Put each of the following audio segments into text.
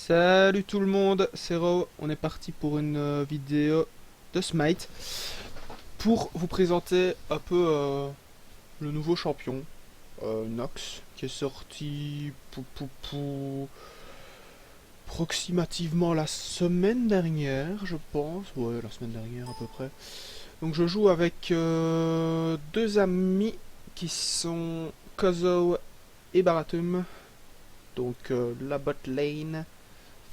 Salut tout le monde, c'est Ro, on est parti pour une vidéo de Smite pour vous présenter un peu le nouveau champion, Nox, qui est sorti approximativement la semaine dernière, je pense, ouais, la semaine dernière à peu près. Donc je joue avec deux amis qui sont Kozo et Baratum, donc la bot lane.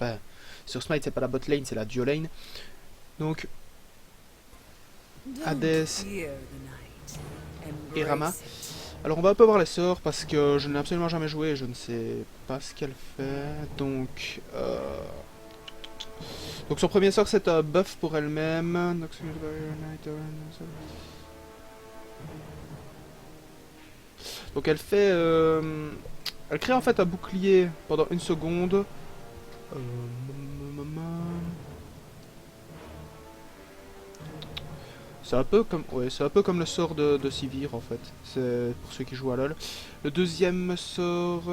Enfin, sur Smite, c'est pas la bot lane, c'est la duo lane. Donc, Hades et Rama. Alors, on va un peu voir les sorts parce que je n'ai absolument jamais joué et je ne sais pas ce qu'elle fait. Donc, son premier sort, c'est un buff pour elle-même. Donc, elle fait. Elle crée en fait un bouclier pendant une seconde. C'est un peu comme, ouais, c'est un peu comme le sort de Sivir en fait. C'est pour ceux qui jouent à LoL. Le deuxième sort,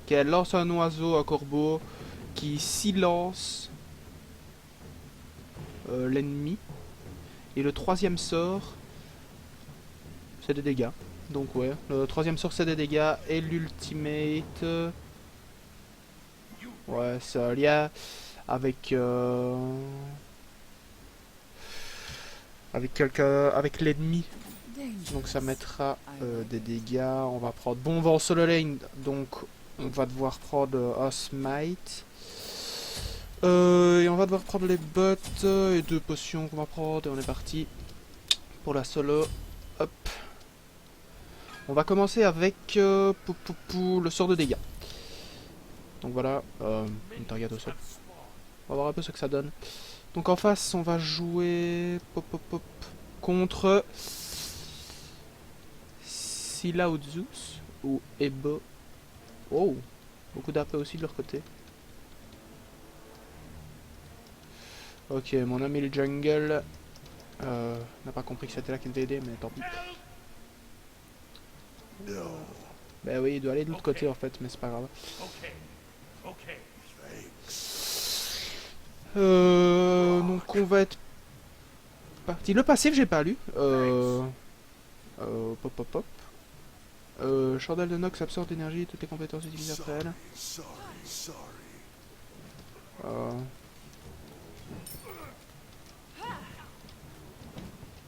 qu'elle lance un oiseau, un corbeau, qui silence l'ennemi. Et le troisième sort, c'est des dégâts. Donc ouais, le troisième sort c'est des dégâts et l'ultimate, ouais, c'est un lien avec avec quelqu'un, avec l'ennemi. Donc ça mettra des dégâts. On va prendre. Bon, on va en solo lane, donc on va devoir prendre un smite. Et on va devoir prendre les bottes et deux potions qu'on va prendre. Et on est parti pour la solo. Hop. On va commencer avec le sort de dégâts. Donc voilà, une target au sol. On va voir un peu ce que ça donne. Donc en face, on va jouer contre Scylla ou Zeus ou Ebo. Oh, beaucoup d'AP aussi de leur côté. Ok, mon ami le jungle n'a pas compris que c'était là qu'il devait aider, mais tant pis. Ben oui, il doit aller de l'autre côté en fait, mais c'est pas grave. Donc on va être parti. Le passif, j'ai pas lu. Pop pop pop. Chandelle de Nox absorbe d'énergie, toutes les compétences utilisées après elle.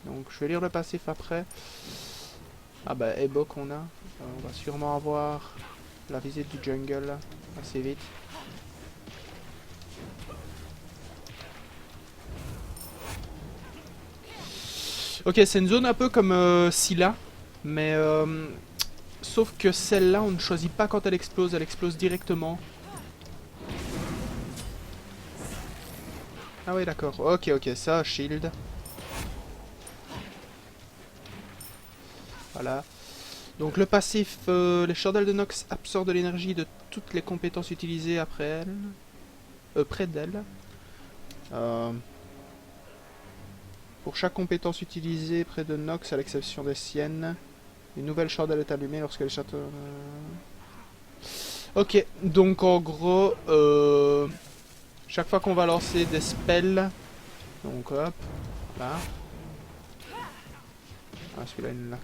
Donc je vais lire le passif après. Ah bah Ebo qu'on a. On va sûrement avoir la visite du jungle assez vite. Ok, c'est une zone un peu comme Scylla, mais sauf que celle-là, on ne choisit pas quand elle explose directement. Ah oui, d'accord. Ok, ok, ça, shield. Voilà. Donc le passif, les chandelles de Nox absorbent de l'énergie de toutes les compétences utilisées après elle. Près d'elle. Pour chaque compétence utilisée près de Nox, à l'exception des siennes, une nouvelle chandelle est allumée lorsque les châteaux... Ok, donc en gros, chaque fois qu'on va lancer des spells, donc hop, là. Ah, celui-là, il l'a.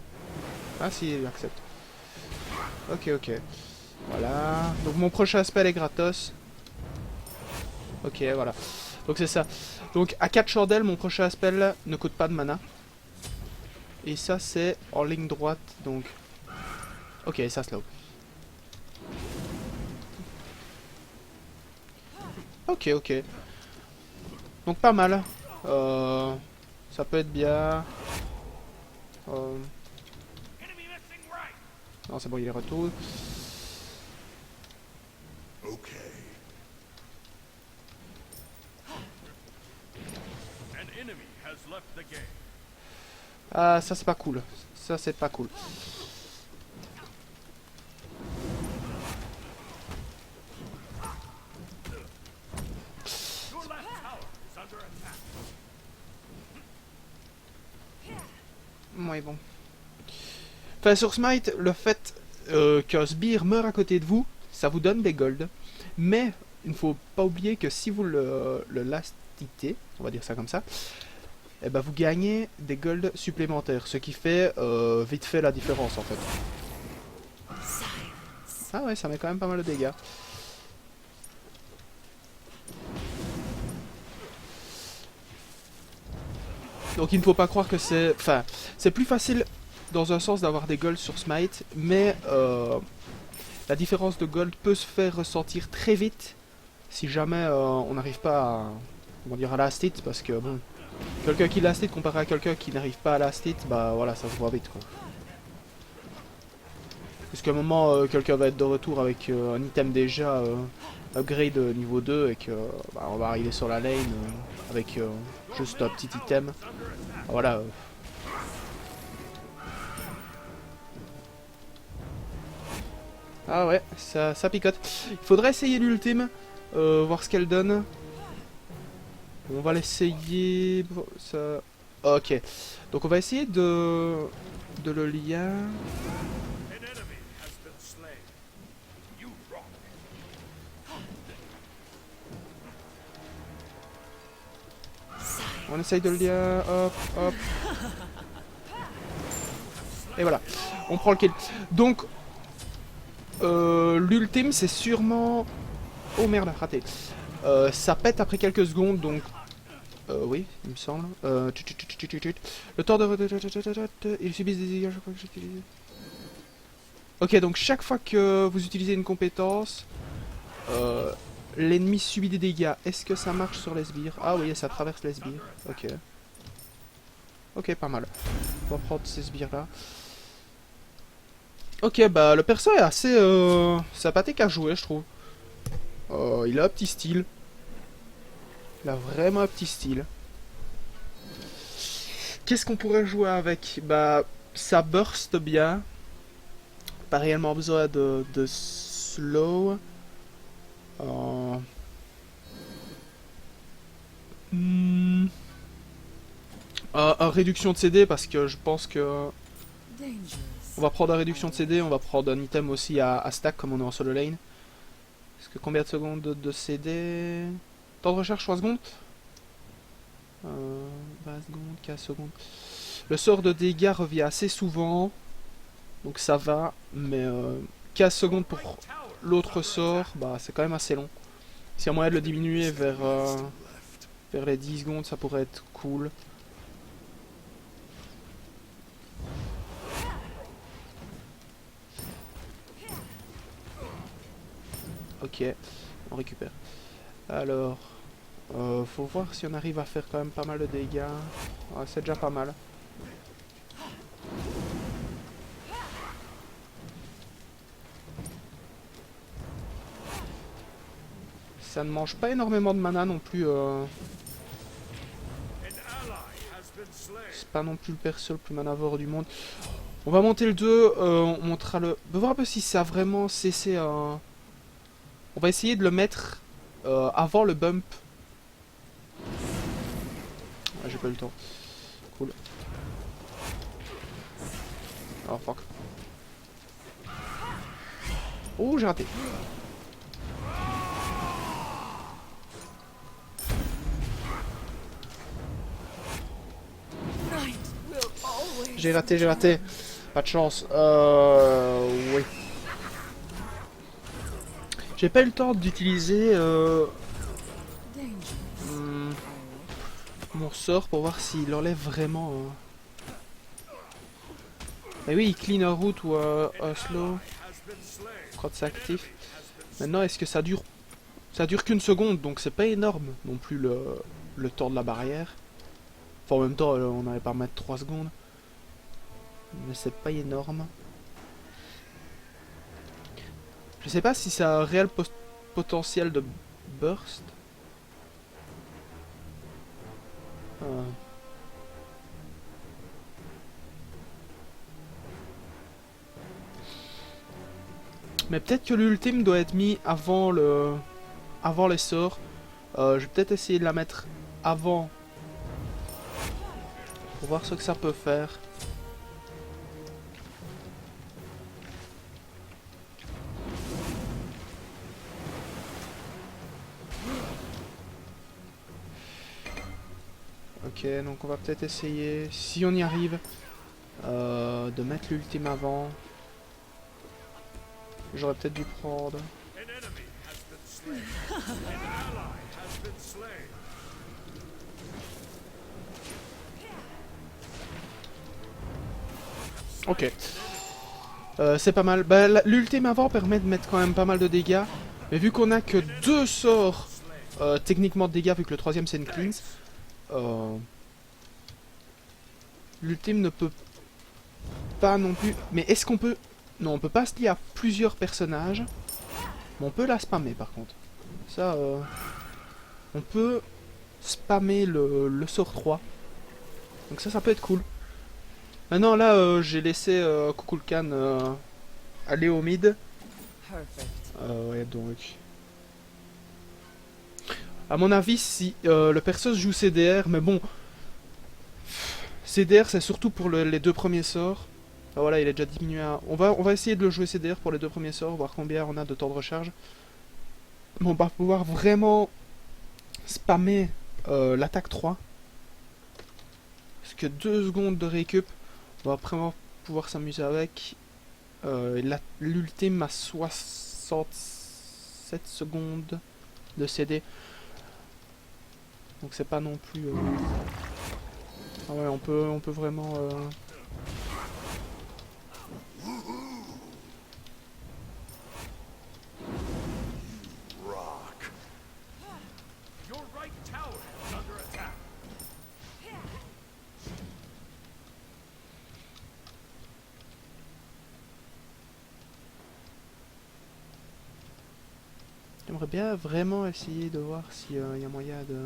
Ah si, il accepte. Ok, ok. Voilà. Donc mon prochain spell est gratos. Ok, voilà. Donc c'est ça. Donc à 4 chandelles, mon prochain spell ne coûte pas de mana. Et ça, c'est en ligne droite, donc... Ok, ça slow. Ok, ok. Donc pas mal. Ça peut être bien. Non, c'est bon, il est retour. Ah, ça c'est pas cool. Ça c'est pas cool. Ouais, bon. Enfin, sur Smite, le fait, qu'un sbire meurt à côté de vous, ça vous donne des golds. Mais il ne faut pas oublier que si vous le lastitez, on va dire ça comme ça, eh ben vous gagnez des golds supplémentaires, ce qui fait vite fait la différence en fait. Ah ouais, ça met quand même pas mal de dégâts. Donc il ne faut pas croire que c'est... Enfin, c'est plus facile dans un sens d'avoir des golds sur Smite, mais la différence de gold peut se faire ressentir très vite si jamais on n'arrive pas à, comment dire, à last hit, parce que bon, quelqu'un qui last hit comparé à quelqu'un qui n'arrive pas à last hit, bah voilà, ça se voit vite quoi. Parce qu'à un moment, quelqu'un va être de retour avec un item déjà upgrade niveau 2 et que bah, on va arriver sur la lane avec juste un petit item. Voilà. Ah ouais, ça picote. Il faudrait essayer l'ultime, voir ce qu'elle donne. On va l'essayer. Ça... Ok. Donc on va essayer de le lien. On essaye de le lien. Hop, hop. Et voilà. On prend le kill. Donc, l'ultime, c'est sûrement... Oh merde, raté. Ça pète après quelques secondes, donc... oui, il me semble. Le temps de... Il subit des dégâts chaque fois que j'utilise. Ok, donc chaque fois que vous utilisez une compétence, l'ennemi subit des dégâts. Est-ce que ça marche sur les sbires? Ah oui, ça traverse les sbires. Ok. Ok, pas mal. On va prendre ces sbires là. Ok, bah le perso est assez sympathique à jouer, je trouve. Il a un petit style. Il a vraiment un petit style. Qu'est-ce qu'on pourrait jouer avec? Bah, ça burst bien. Pas réellement besoin de slow. Réduction de CD parce que je pense que... On va prendre la réduction de CD, on va prendre un item aussi à stack comme on est en solo lane. Est-ce que combien de secondes de CD? Temps de recherche 3 secondes 20 secondes, 15 secondes. Le sort de dégâts revient assez souvent. Donc ça va. Mais 15 secondes pour l'autre sort, bah c'est quand même assez long. S'il y a moyen de le diminuer vers les 10 secondes, ça pourrait être cool. Ok, on récupère. Alors, faut voir si on arrive à faire quand même pas mal de dégâts. Ouais, c'est déjà pas mal. Ça ne mange pas énormément de mana non plus. C'est pas non plus le perso le plus manavore du monde. On va monter le 2, on montera le... On va voir un peu si ça a vraiment cessé à... On va essayer de le mettre avant le bump. Ah, j'ai pas eu le temps. Cool. Oh fuck. Oh, j'ai raté. J'ai raté, j'ai raté. Pas de chance. Oui. J'ai pas eu le temps d'utiliser mon sort pour voir s'il enlève vraiment. Mais oui, il clean un route ou un slow quand c'est actif. Maintenant, est-ce que ça dure? Ça dure qu'une seconde, donc c'est pas énorme non plus le temps de la barrière. Enfin, en même temps, on n'allait pas mettre 3 secondes. Mais c'est pas énorme. Je sais pas si ça a un réel potentiel de burst. Mais peut-être que l'ultime doit être mis avant les sorts. Je vais peut-être essayer de la mettre avant. Pour voir ce que ça peut faire. Ok, donc on va peut-être essayer, si on y arrive, de mettre l'ultime avant. J'aurais peut-être dû prendre... Ok. C'est pas mal. Bah, l'ultime avant permet de mettre quand même pas mal de dégâts. Mais vu qu'on a que 2 sorts techniquement de dégâts, vu que le troisième c'est une cleanse, l'ultime ne peut pas non plus... Mais est-ce qu'on peut... Non, on peut pas se lier à plusieurs personnages. Mais on peut la spammer par contre. Ça, on peut spammer le sort 3. Donc ça peut être cool. Maintenant là, j'ai laissé Kukulkan aller au mid. Ouais, donc... À mon avis, si le perso joue CDR, mais bon... CDR, c'est surtout pour les 2 premiers sorts. Ah, voilà, il est déjà diminué à... On va essayer de le jouer CDR pour les 2 premiers sorts, voir combien on a de temps de recharge. Mais on va pouvoir vraiment spammer l'attaque 3. Parce que 2 secondes de récup, on va vraiment pouvoir s'amuser avec. L'ultime a 67 secondes de CD. Donc c'est pas non plus... Ah ouais, on peut vraiment... J'aimerais bien vraiment essayer de voir s'il y a moyen de...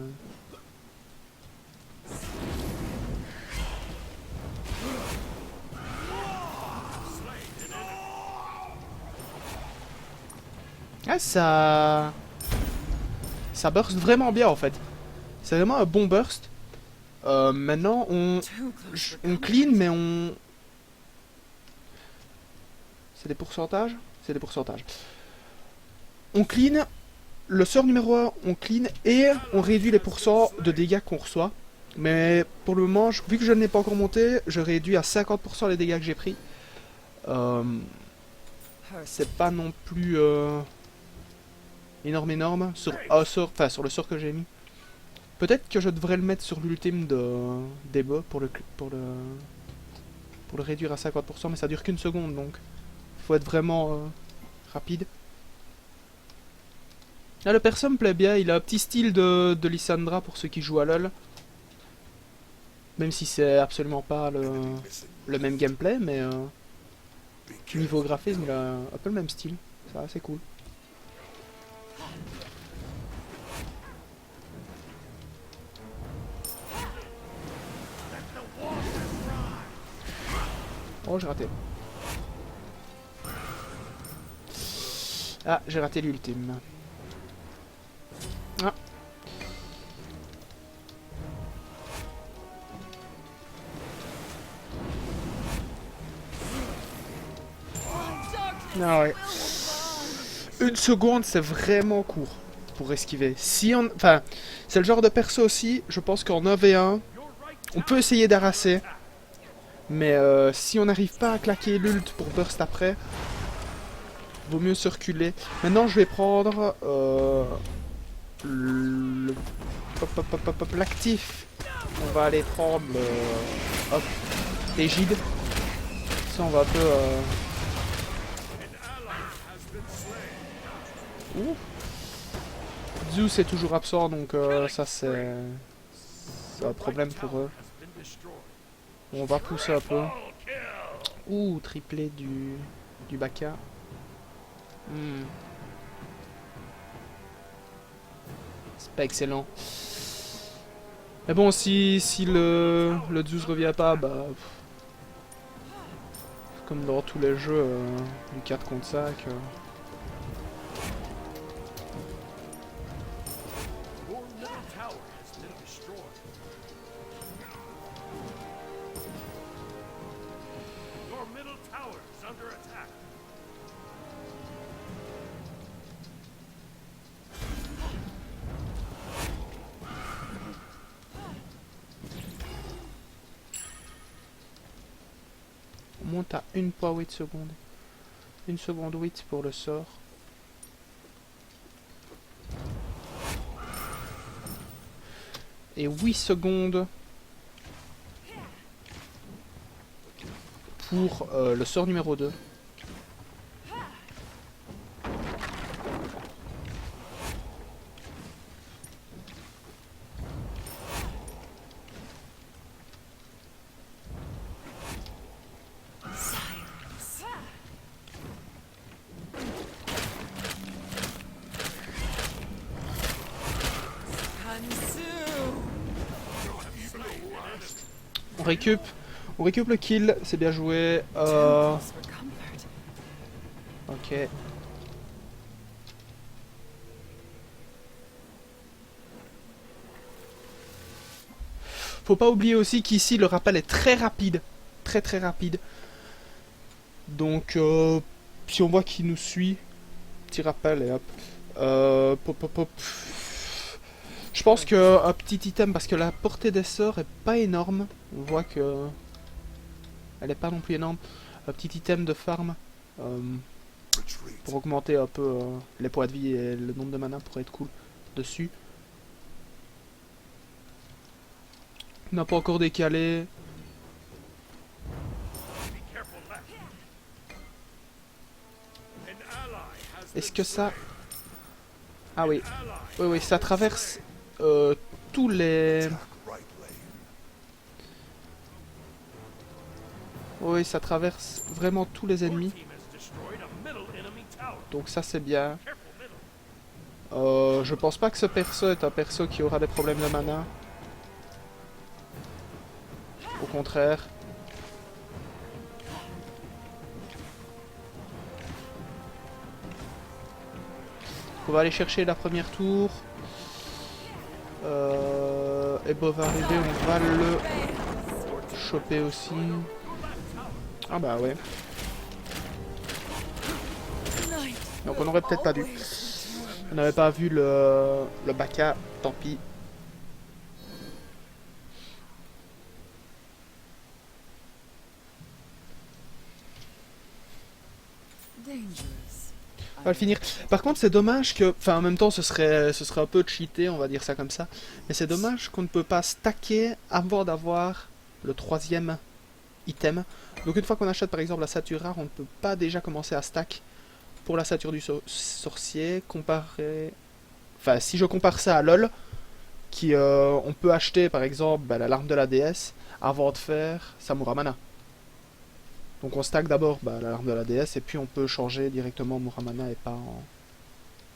Ah, ça burst vraiment bien en fait. C'est vraiment un bon burst. Maintenant, on clean, mais on... C'est des pourcentages? C'est des pourcentages. On clean, le sort numéro 1, on clean, et on réduit les pourcents de dégâts qu'on reçoit. Mais pour le moment, vu que je ne l'ai pas encore monté, je réduis à 50% les dégâts que j'ai pris. C'est pas non plus énorme sur sur le sort que j'ai mis. Peut-être que je devrais le mettre sur l'ultime d'Ebo pour le réduire à 50%, mais ça dure qu'une seconde, donc faut être vraiment rapide. Là, le perso me plaît bien, il a un petit style de Lissandra pour ceux qui jouent à LoL. Même si c'est absolument pas le même gameplay, mais niveau graphisme, il a un peu le même style. C'est assez cool. Oh, j'ai raté. Ah, j'ai raté l'ultime. Ah. Ah ouais. Une seconde, c'est vraiment court pour esquiver. Si on... Enfin, c'est le genre de perso aussi, je pense qu'en 1v1, on peut essayer d'arraser. Mais si on n'arrive pas à claquer l'ult pour burst après, vaut mieux se reculer. Maintenant, je vais prendre l'actif. On va aller prendre hop, l'égide. Ça, on va un peu... Ouh. Zeus est toujours absent, donc ça c'est un problème pour eux. On va pousser un peu. Ouh, triplé du Baka. C'est pas excellent. Mais bon, si le Zeus revient pas, bah... comme dans tous les jeux du 4 contre 5... monte à 1,8 secondes. 1 seconde 8 pour le sort. Et 8 secondes pour le sort numéro 2. On récup le kill, c'est bien joué. Ok. Faut pas oublier aussi qu'ici le rappel est très rapide. Très très rapide. Donc si on voit qu'il nous suit, petit rappel et hop. Pop, pop, pop. Je pense qu'un petit item, parce que la portée des sorts est pas énorme. On voit que elle est pas non plus énorme. Un petit item de farm pour augmenter un peu les points de vie et le nombre de mana pourrait être cool dessus. On n'a pas encore décalé. Est-ce que ça... Ah oui. Oui, oui, ça traverse tous les... Oui, ça traverse vraiment tous les ennemis. Donc ça c'est bien. Je pense pas que ce perso est un perso qui aura des problèmes de mana. Au contraire. On va aller chercher la première tour. Ebo va arriver, on va le choper aussi. Ah bah ouais. Donc on aurait peut-être pas dû. On n'avait pas vu le Baka, tant pis. On va le finir. Par contre, c'est dommage que... Enfin, en même temps, ce serait un peu cheaté, on va dire ça comme ça. Mais c'est dommage qu'on ne peut pas stacker avant d'avoir le 3e item. Donc une fois qu'on achète par exemple la stature rare, on ne peut pas déjà commencer à stack pour la stature du sorcier. Comparé... Enfin, si je compare ça à LoL, qui on peut acheter par exemple l'arme de la déesse avant de faire sa Muramana. Donc on stack d'abord l'alarme de la déesse et puis on peut changer directement Muramana et pas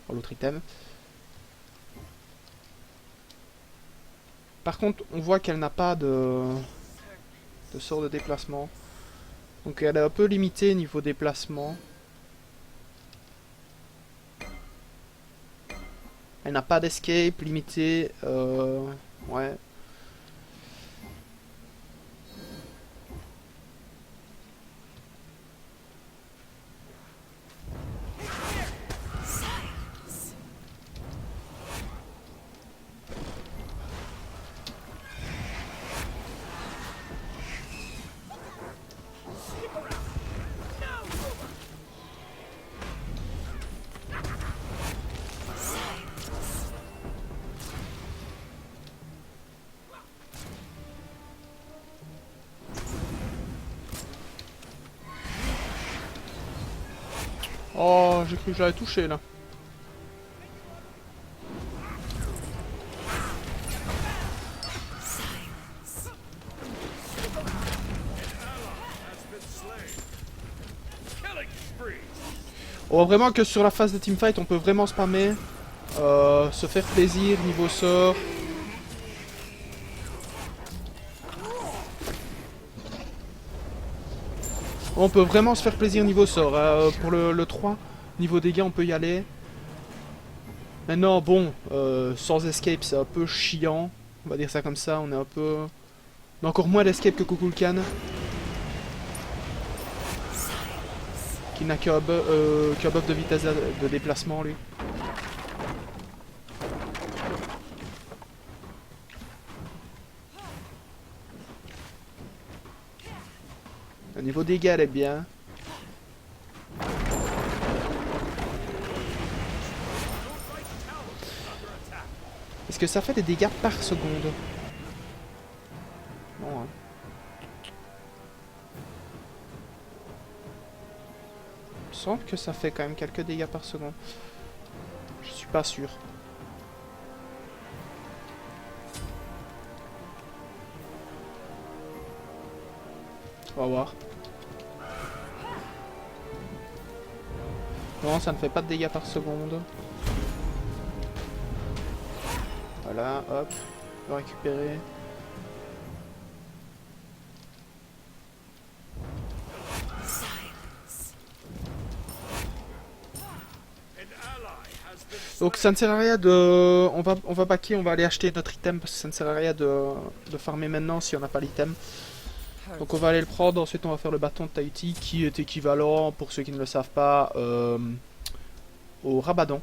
en l'autre item. Par contre, on voit qu'elle n'a pas de sort de déplacement. Donc elle est un peu limitée niveau déplacement. Elle n'a pas d'escape limité. Ouais. Oh, j'ai cru que j'avais touché là. On voit vraiment que sur la phase de teamfight, on peut vraiment spammer, se faire plaisir niveau sort. On peut vraiment se faire plaisir niveau sort. Pour le 3, niveau dégâts, on peut y aller. Maintenant, bon, sans escape, c'est un peu chiant. On va dire ça comme ça, on est un peu... On a encore moins d'escape que Kukulkan. Qui n'a qu'un buff de vitesse de déplacement, lui. Niveau dégâts, elle est bien. Est-ce que ça fait des dégâts par seconde? Non, hein. Il me semble que ça fait quand même quelques dégâts par seconde. Je suis pas sûr. On va voir. Non, ça ne fait pas de dégâts par seconde. Voilà, hop. On va récupérer. Donc ça ne sert à rien de... On va backer, on va aller acheter notre item parce que ça ne sert à rien de farmer maintenant si on n'a pas l'item. Donc on va aller le prendre, ensuite on va faire le bâton de Tahiti qui est équivalent, pour ceux qui ne le savent pas, au Rabadon.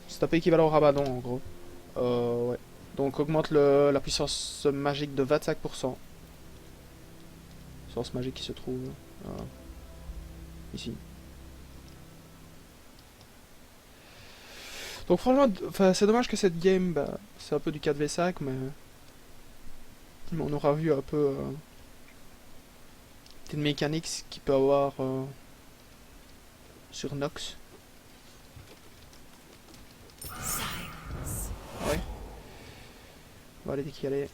C'est un peu équivalent au Rabadon en gros. Ouais. Donc augmente la puissance magique de 25%. Source magique qui se trouve ici. Donc franchement, c'est dommage que cette game, bah, c'est un peu du 4v5, mais on aura vu un peu une mécanique qu'il peut avoir sur Nox. Ouais. On va aller décaler.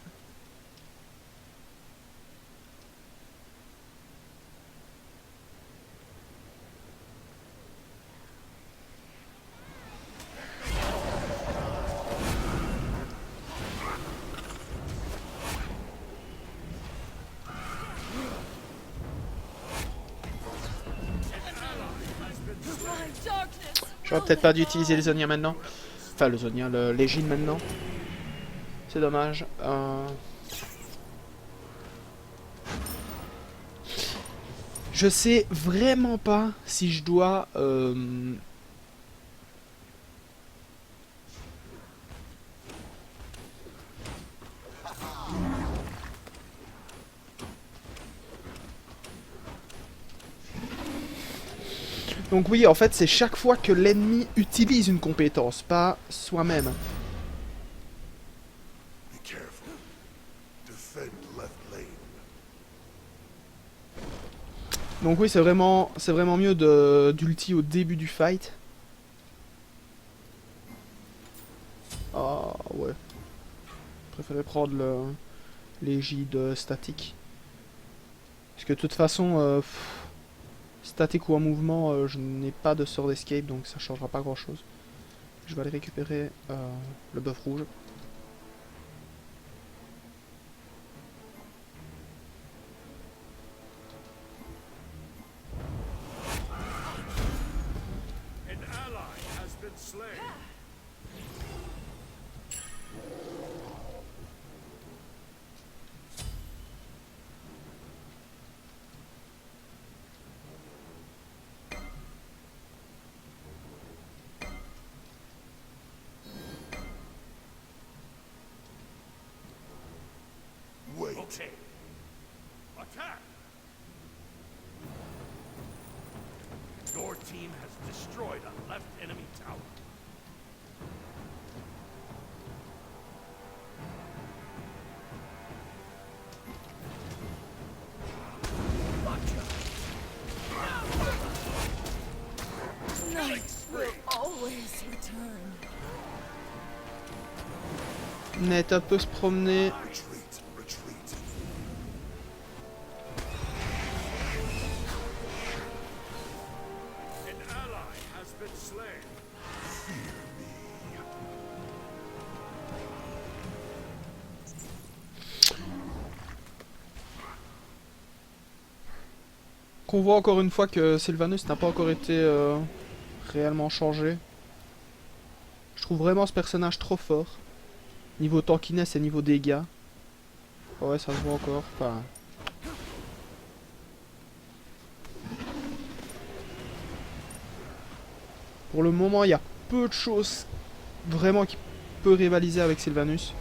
J'aurais peut-être pas dû utiliser les Zonia maintenant. Enfin, le Zonia, le Légine maintenant. C'est dommage. Je sais vraiment pas si je dois... Donc oui, en fait, c'est chaque fois que l'ennemi utilise une compétence, pas soi-même. Donc oui, c'est vraiment mieux d'ulti au début du fight. Ah ouais. Je préférais prendre les Gide statiques. Parce que de toute façon, statique ou en mouvement, je n'ai pas de sort d'escape, donc ça changera pas grand chose. Je vais aller récupérer le bœuf rouge. Okay. Attack! Your team has destroyed a left enemy tower. Night will always return. Net un peu se promener. On voit encore une fois que Sylvanus n'a pas encore été réellement changé. Je trouve vraiment ce personnage trop fort. Niveau tankiness et niveau dégâts. Ouais, ça se voit encore. Enfin... Pour le moment, il y a peu de choses vraiment qui peut rivaliser avec Sylvanus.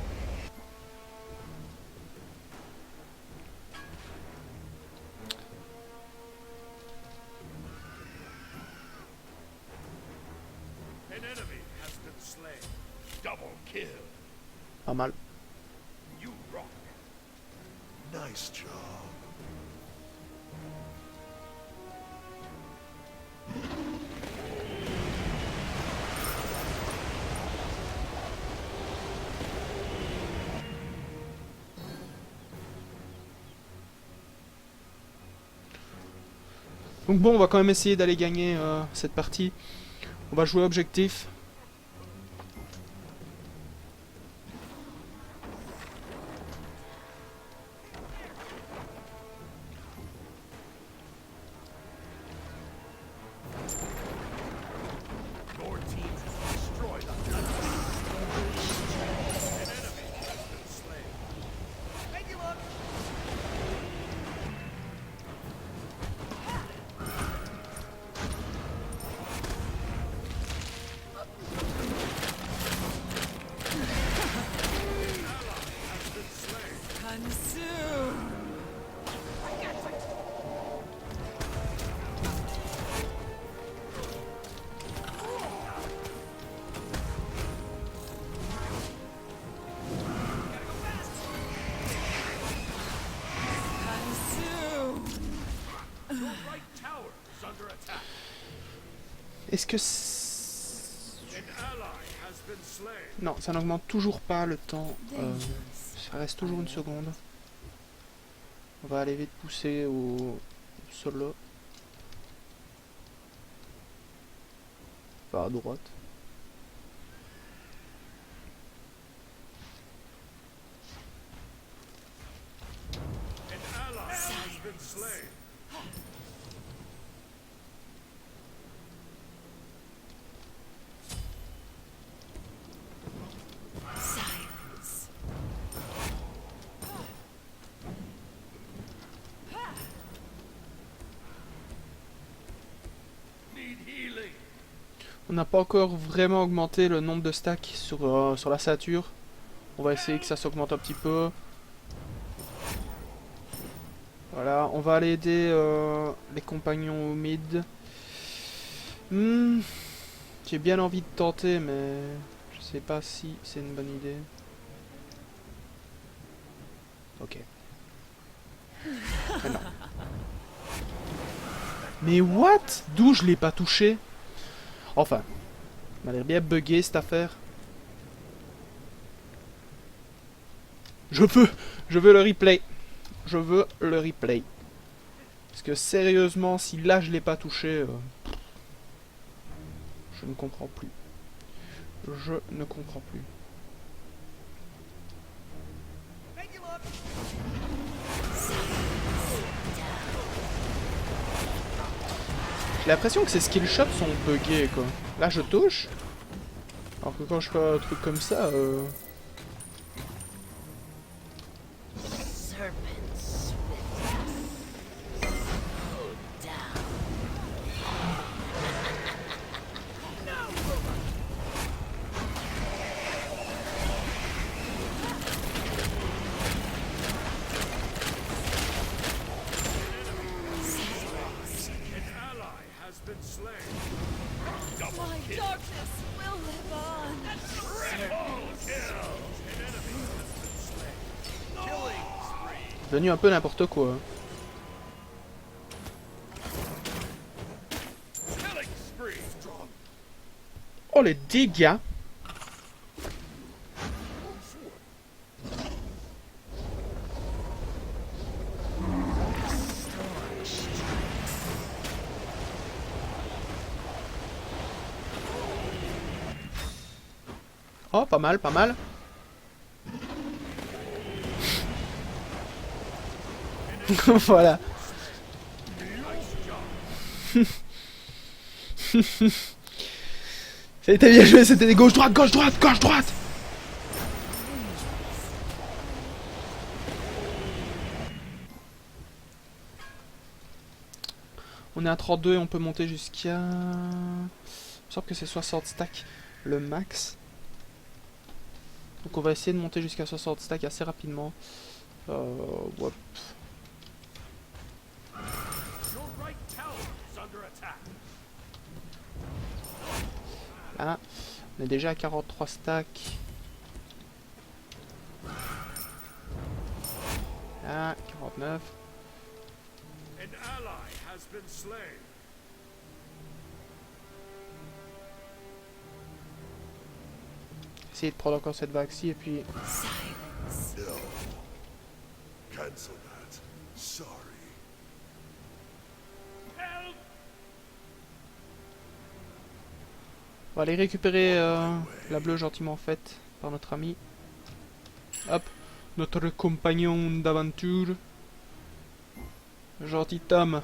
An enemy has been slain. Double kill. Pas mal. You rock. Nice job. Donc bon, on va quand même essayer d'aller gagner cette partie. On va jouer objectif. Your team has destroyed a left. An enemy has been slain. Make you look. Consume. Consume. Your right tower is under attack. Est-ce que... An ally has been slain. Non, ça n'augmente toujours pas le temps. Dangerous. Ça reste toujours une seconde. On va aller vite pousser au solo. Enfin, à droite. An ally has been slain. Silence. Need healing. On n'a pas encore vraiment augmenté le nombre de stacks sur la ceinture. On va essayer que ça s'augmente un petit peu. Voilà, on va aller aider les compagnons au mid. J'ai bien envie de tenter, mais je sais pas si c'est une bonne idée. Ok. Mais non. Mais what? D'où je l'ai pas touché? Enfin, m'a l'air bien buggé cette affaire. Je veux le replay. Je veux le replay. Parce que sérieusement, si là je l'ai pas touché, je ne comprends plus. Je ne comprends plus. J'ai l'impression que ces skill shots sont buggés quoi. Là je touche. Alors que quand je fais un truc comme ça, Serpents. Down. An ally has been slain. My darkness will live on. Triple kill. An enemy has been slain. Killing spree. devenu un peu n'importe quoi. Killing spree. Oh les dégâts! Oh, pas mal, pas mal. Voilà. C'était bien joué, c'était des gauche-droite, gauche-droite, gauche-droite. On est à 32 et on peut monter jusqu'à... Il me semble que c'est 60 stacks le max. Donc on va essayer de monter jusqu'à 60 stacks assez rapidement. Ouais. Your right tower is under attack. Là, on est déjà à 43 stacks. Là, 49. An ally has been slain. Essayer de prendre encore cette vague-ci et puis... Silence. No. Cancel that. Sorry. Help! On va aller récupérer la bleue gentiment faite par notre ami. Hop, notre compagnon d'aventure. Gentil Tom.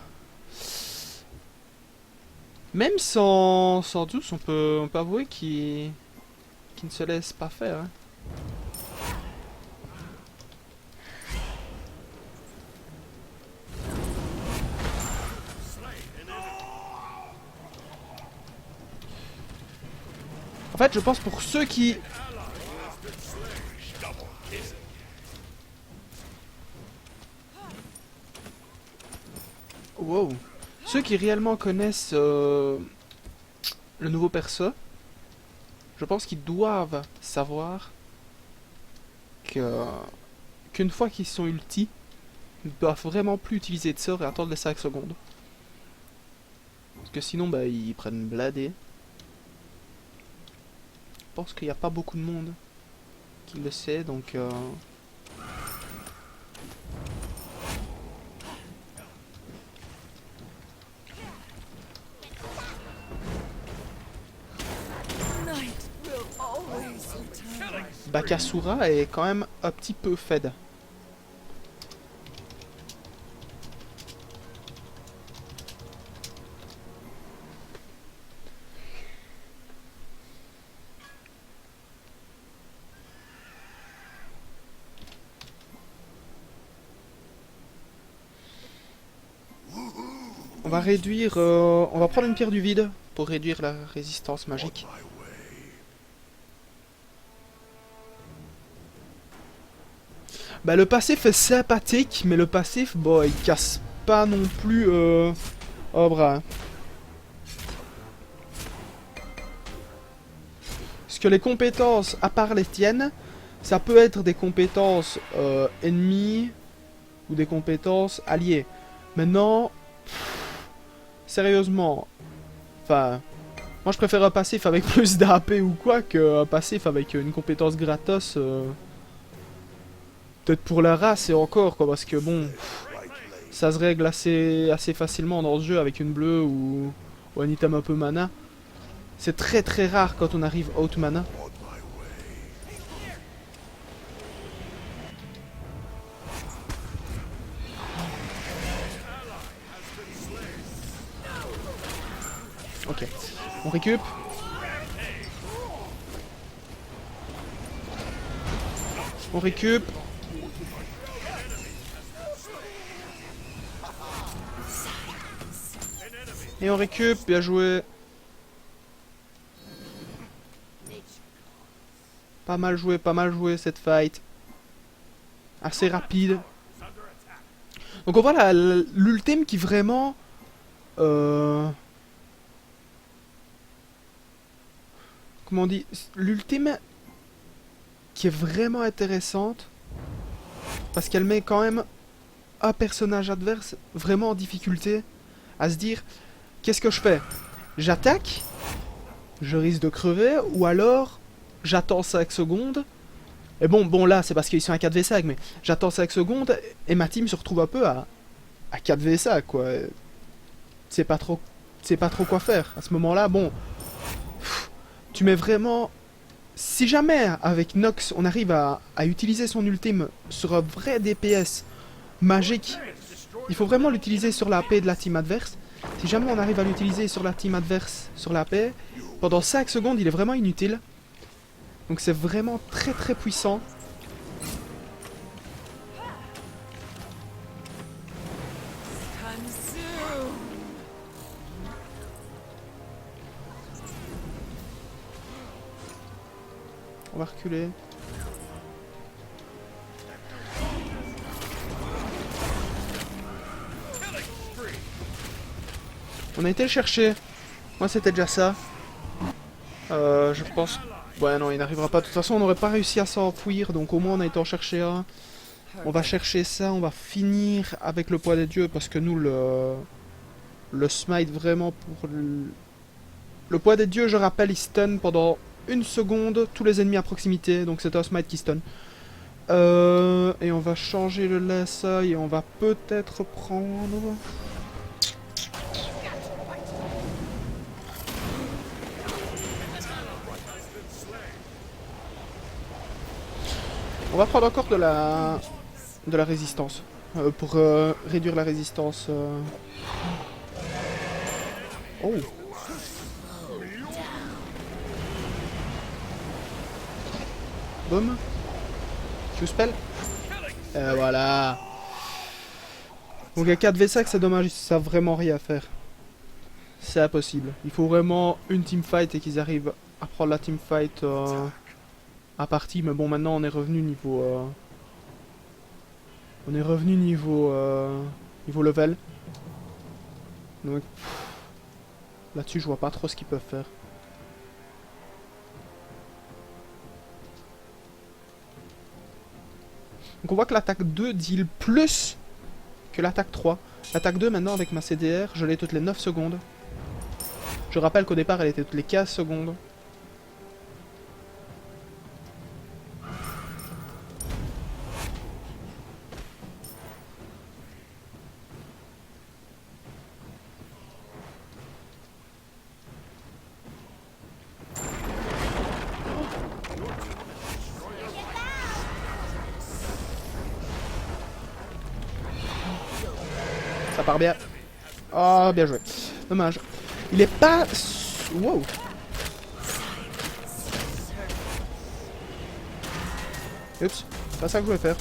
Même sans douce, on peut avouer qu'il ne se laisse pas faire. Hein. En fait, je pense pour ceux qui... Wow. Ceux qui réellement connaissent le nouveau perso, je pense qu'ils doivent savoir que qu'une fois qu'ils sont ulti, ils ne doivent vraiment plus utiliser de sort et attendre les 5 secondes. Parce que sinon, bah, ils prennent bladé. Je pense qu'il n'y a pas beaucoup de monde qui le sait, donc... Night will always return. Bakasura est quand même un petit peu fed. On va réduire... on va prendre une pierre du vide pour réduire la résistance magique. My way. Bah le passif est sympathique, mais le passif, bon, il casse pas non plus au bras. Parce que les compétences, à part les tiennes, ça peut être des compétences ennemies ou des compétences alliées. Maintenant, sérieusement, enfin, moi je préfère un passif avec plus d'AP ou quoi qu'un passif avec une compétence gratos. Peut-être pour la race et encore quoi, parce que bon, ça se règle assez facilement dans ce jeu avec une bleue ou un item un peu mana. C'est très très rare quand on arrive out mana. On my way. Ok, on récup. On récup. Et on récup, bien joué. Pas mal joué cette fight. Assez rapide. Donc on voit l'ultime qui vraiment... comment on dit? L'ultime qui est vraiment intéressante. Parce qu'elle met quand même un personnage adverse vraiment en difficulté. À se dire, qu'est-ce que je fais? J'attaque, je risque de crever, ou alors j'attends 5 secondes. Et bon là c'est parce qu'ils sont à 4v5, mais j'attends 5 secondes et ma team se retrouve un peu à 4v5 quoi. C'est pas trop quoi faire. À ce moment-là, bon, tu mets vraiment... Si jamais avec Nox on arrive à utiliser son ultime sur un vrai DPS magique, il faut vraiment l'utiliser sur la paix de la team adverse. Si jamais on arrive à l'utiliser sur la team adverse, sur la paix, pendant 5 secondes il est vraiment inutile. Donc c'est vraiment très très puissant. Consume. On va reculer. On a été le chercher. Moi c'était déjà ça. Je pense... Ouais, non, il n'arrivera pas. De toute façon, on n'aurait pas réussi à s'enfuir, donc au moins on a été en chercher un. On va chercher ça, on va finir avec le poids des dieux, parce que nous, le smite vraiment pour... Le poids des dieux, je rappelle, il stun pendant 1 seconde tous les ennemis à proximité, donc c'est un smite qui stun. Et on va changer le lasso et on va peut-être prendre... On va prendre encore de la résistance. Pour réduire la résistance. Oh! Boum! Q-spell. Voilà! Donc à 4v5 c'est dommage, ils savent vraiment rien faire. C'est impossible. Il faut vraiment une teamfight et qu'ils arrivent à prendre la teamfight à partie. Mais bon, maintenant on est revenu niveau... On est revenu niveau level. Donc là-dessus je vois pas trop ce qu'ils peuvent faire. Donc on voit que l'attaque 2 deal plus que l'attaque 3. L'attaque 2 maintenant avec ma CDR, je l'ai toutes les 9 secondes. Je rappelle qu'au départ elle était toutes les 15 secondes. Ça part bien. Oh, bien joué. Dommage. Il est pas... Wow. Oups. C'est pas ça que je voulais faire.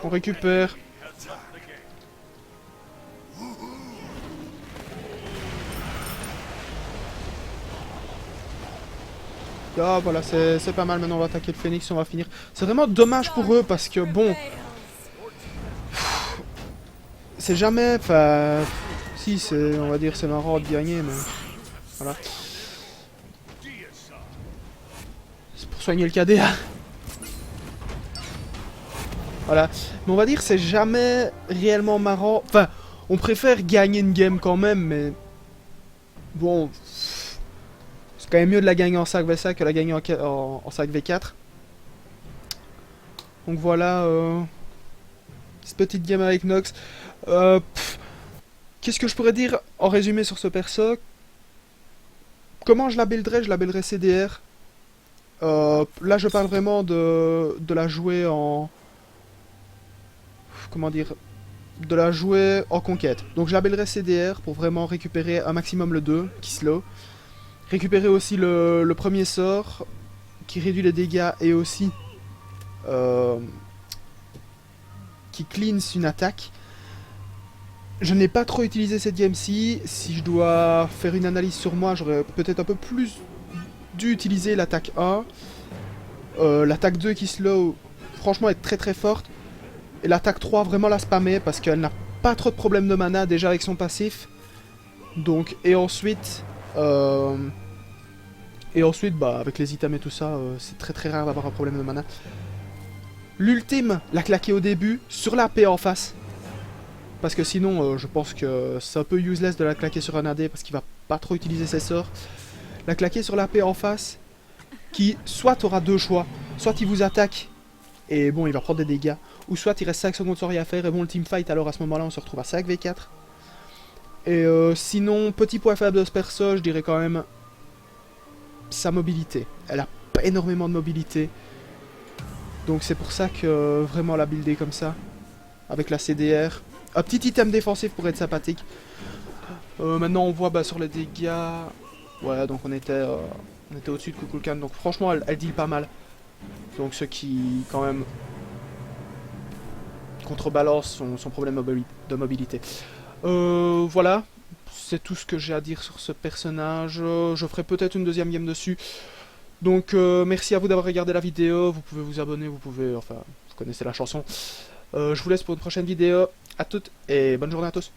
On récupère. Ah voilà, c'est pas mal, maintenant on va attaquer le phénix, on va finir. C'est vraiment dommage pour eux parce que bon... C'est jamais... Enfin... Si, on va dire c'est marrant de gagner, mais... Voilà. C'est pour soigner le KDA. Voilà. Mais on va dire c'est jamais réellement marrant. Enfin, on préfère gagner une game quand même, mais... Bon... C'est quand même mieux de la gagner en 5v5 que la gagner en 5v4. Donc voilà, cette petite game avec Nox. Qu'est-ce que je pourrais dire en résumé sur ce perso? Comment je la builderais? Je la builderais CDR. Là je parle vraiment de la jouer en... Comment dire? De la jouer en conquête. Donc je la builderais CDR pour vraiment récupérer un maximum le 2 qui slow. Récupérer aussi le premier sort qui réduit les dégâts et aussi qui cleanse une attaque. Je n'ai pas trop utilisé cette game-ci. Si je dois faire une analyse sur moi, j'aurais peut-être un peu plus dû utiliser l'attaque 1. L'attaque 2 qui slow, franchement, est très très forte. Et l'attaque 3, vraiment la spammer parce qu'elle n'a pas trop de problèmes de mana déjà avec son passif. Donc, et ensuite... bah, avec les items et tout ça, c'est très très rare d'avoir un problème de mana. L'ultime, la claquer au début, sur la P en face. Parce que sinon, je pense que c'est un peu useless de la claquer sur un AD parce qu'il va pas trop utiliser ses sorts. La claquer sur la P en face, qui soit aura deux choix. Soit il vous attaque, et bon, il va prendre des dégâts. Ou soit il reste 5 secondes sans rien faire, et bon, le teamfight, alors à ce moment-là, on se retrouve à 5v4. Et sinon, petit point faible de ce perso, je dirais quand même sa mobilité. Elle a pas énormément de mobilité. Donc c'est pour ça que vraiment la builder comme ça. Avec la CDR. Un petit item défensif pour être sympathique. Maintenant on voit sur les dégâts. Ouais, donc on était au-dessus de Kukulkan. Donc franchement elle deal pas mal. Donc ce qui quand même contrebalance son problème de mobilité. Voilà. C'est tout ce que j'ai à dire sur ce personnage. Je ferai peut-être une deuxième game dessus. Donc merci à vous d'avoir regardé la vidéo, vous pouvez vous abonner, vous pouvez, enfin, vous connaissez la chanson. Je vous laisse pour une prochaine vidéo, à toutes et bonne journée à tous.